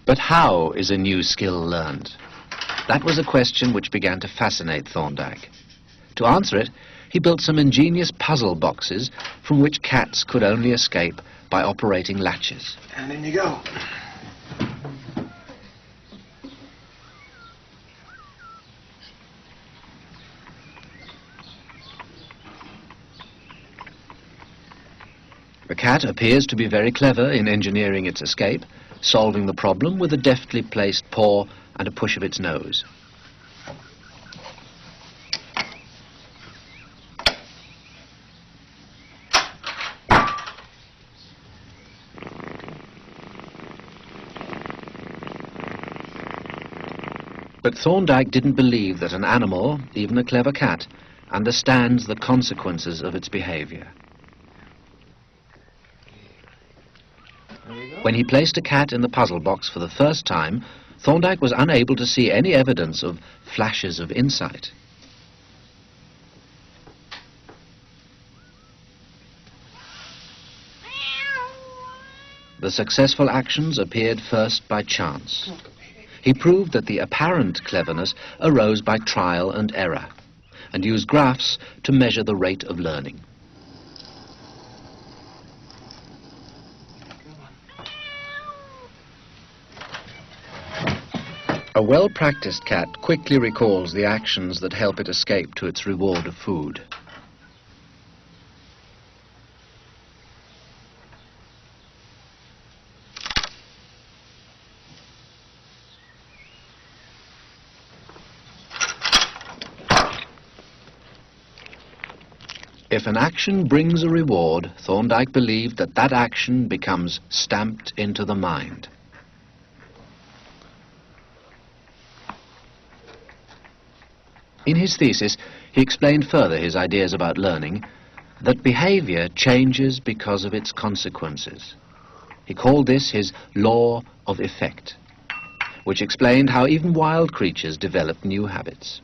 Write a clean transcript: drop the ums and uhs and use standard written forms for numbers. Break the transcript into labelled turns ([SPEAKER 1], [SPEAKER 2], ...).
[SPEAKER 1] But how is a new skill learned? That was a question which began to fascinate Thorndike. To answer it, he built some ingenious puzzle boxes from which cats could only escape by operating latches.
[SPEAKER 2] And in you go.
[SPEAKER 1] The cat appears to be very clever in engineering its escape, solving the problem with a deftly placed paw and a push of its nose. But Thorndike didn't believe that an animal, even a clever cat, understands the consequences of its behavior. When he placed a cat in the puzzle box for the first time, Thorndike was unable to see any evidence of flashes of insight. The successful actions appeared first by chance. He proved that the apparent cleverness arose by trial and error, and used graphs to measure the rate of learning. A well-practiced cat quickly recalls the actions that help it escape to its reward of food. If an action brings a reward, Thorndike believed that that action becomes stamped into the mind. In his thesis, he explained further his ideas about learning, that behavior changes because of its consequences. He called this his law of effect, which explained how even wild creatures develop new habits.